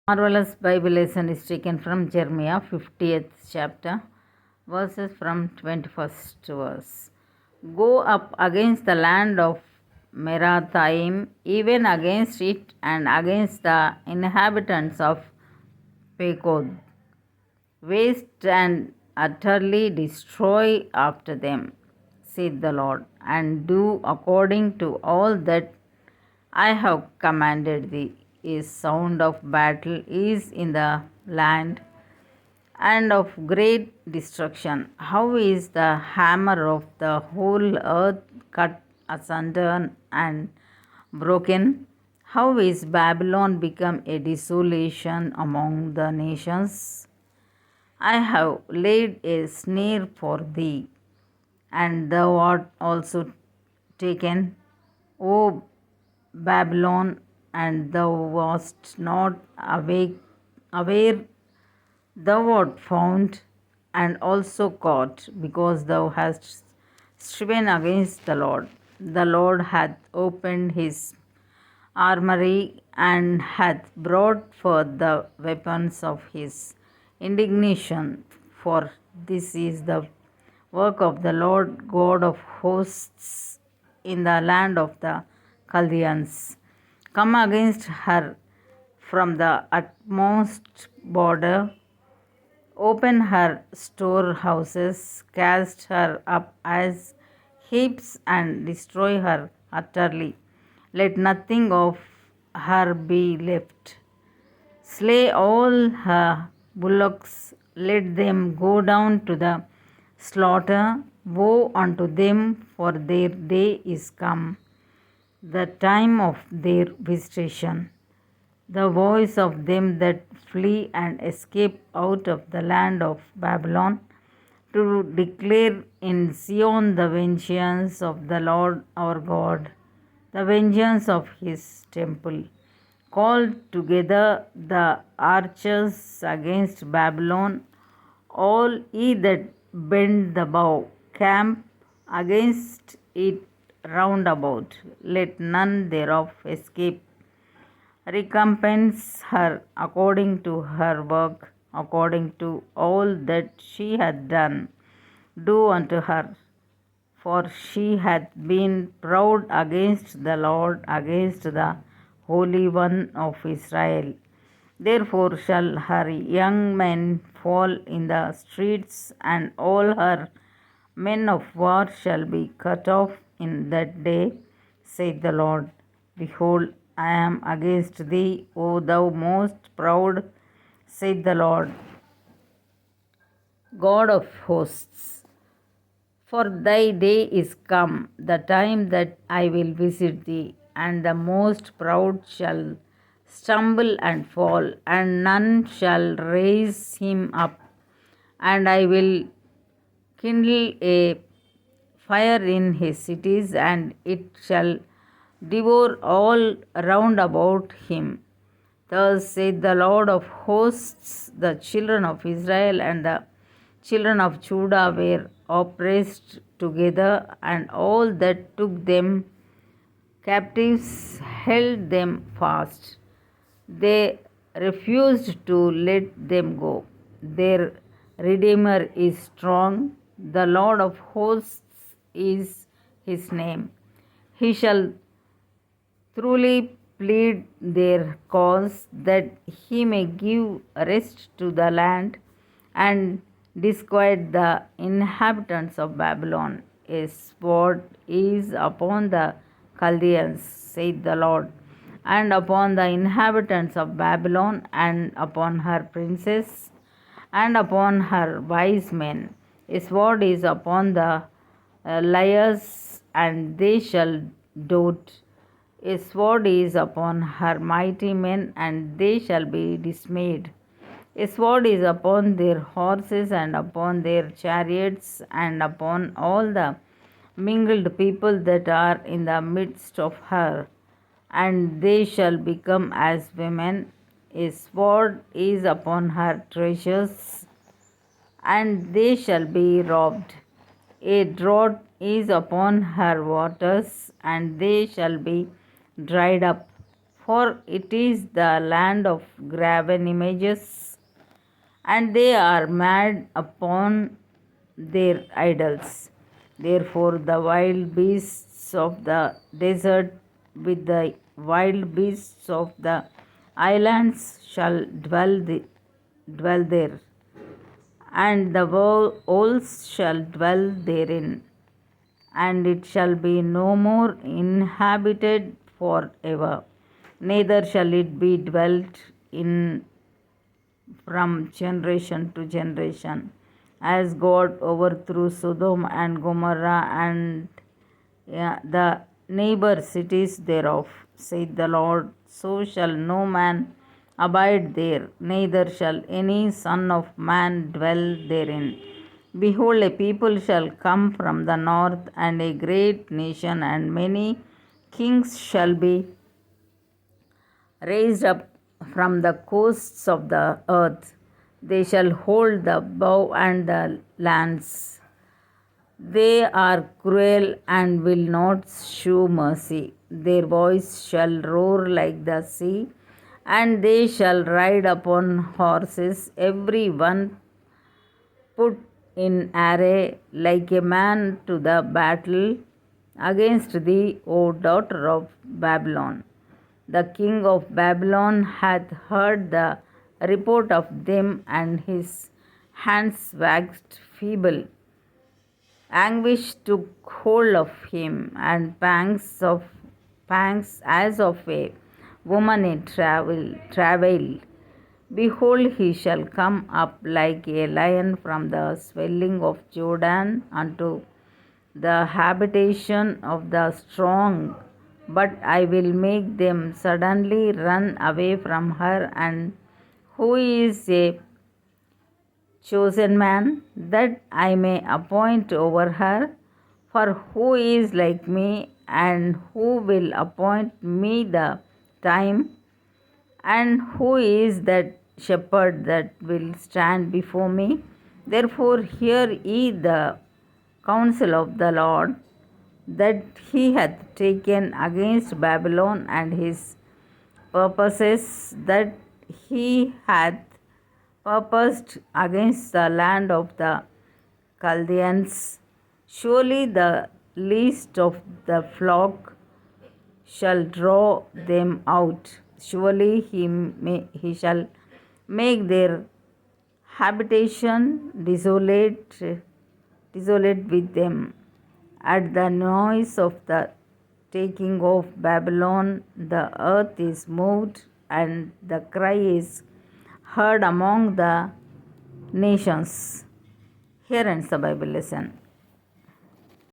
Marvelous Bible lesson is taken from Jeremiah 50th chapter, verses from 21st verse. Go up against the land of Merathaim, even against it and against the inhabitants of Pekod. Waste and utterly destroy after them, said the Lord, and do according to all that I have commanded thee. A sound of battle is in the land and of great destruction. How is the hammer of the whole earth cut asunder and broken? How is Babylon become a desolation among the nations? I have laid a snare for thee, and thou art also taken, O Babylon, and thou wast not aware, thou art found and also caught, because thou hast striven against the Lord. The Lord hath opened his armory and hath brought forth the weapons of his indignation. For this is the work of the Lord God of hosts in the land of the Chaldeans. Come against her from the utmost border, open her storehouses, cast her up as heaps, and destroy her utterly. Let nothing of her be left. Slay all her bullocks, let them go down to the slaughter. Woe unto them, for their day is come, the time of their visitation. The voice of them that flee and escape out of the land of Babylon, to declare in Zion the vengeance of the Lord our God, the vengeance of his temple. Call together the archers against Babylon, all ye that bend the bow, camp against it round about. Let none thereof escape. Recompense her according to her work, according to all that she hath done. Do unto her, for she hath been proud against the Lord, against the Holy One of Israel. Therefore shall her young men fall in the streets, and all her men of war shall be cut off in that day, saith the Lord. Behold, I am against thee, O thou most proud, saith the Lord God of hosts. For thy day is come, the time that I will visit thee, and the most proud shall stumble and fall, and none shall raise him up. And I will kindle a fire in his cities, and it shall devour all round about him. Thus saith the Lord of hosts, the children of Israel and the children of Judah were oppressed together, and all that took them captives held them fast. They refused to let them go. Their Redeemer is strong, the Lord of hosts is his name. He shall truly plead their cause, that he may give rest to the land and disquiet the inhabitants of Babylon. A sword is upon the Chaldeans, saith the Lord, and upon the inhabitants of Babylon, and upon her princes, and upon her wise men. A sword is upon the liars, and they shall dote. A sword is upon her mighty men, and they shall be dismayed. A sword is upon their horses, and upon their chariots, and upon all the mingled people that are in the midst of her, and they shall become as women. A sword is upon her treasures, and they shall be robbed. A drought is upon her waters, and they shall be dried up. for it is the land of graven images, and they are mad upon their idols. Therefore, the wild beasts of the desert with the wild beasts of the islands shall dwell there, and the owls shall dwell therein, and it shall be no more inhabited for ever, neither shall it be dwelt in from generation to generation. As God overthrew Sodom and Gomorrah and the neighbor cities thereof, saith the Lord, so shall no man abide there, neither shall any son of man dwell therein. Behold, a people shall come from the north, and a great nation, and many kings shall be raised up from the coasts of the earth. They shall hold the bow and the lance. They are cruel and will not shew mercy. Their voice shall roar like the sea, and they shall ride upon horses, every one put in array like a man to the battle against thee, O daughter of Babylon. The king of Babylon hath heard the report of them, and his hands waxed feeble. Anguish took hold of him, and pangs as of a woman in travail. Behold, he shall come up like a lion from the swelling of Jordan unto the habitation of the strong. But I will make them suddenly run away from her, and who is a chosen man, that I may appoint over her? For who is like me, and who will appoint me the time? And who is that shepherd that will stand before me? Therefore, hear ye the counsel of the Lord, that he hath taken against Babylon, and his purposes that he hath purposed against the land of the Chaldeans. Surely the least of the flock shall draw them out. Surely he shall make their habitation desolate with them. At the noise of the taking of Babylon, the earth is moved, and the cry is heard among the nations. Here ends the Bible lesson.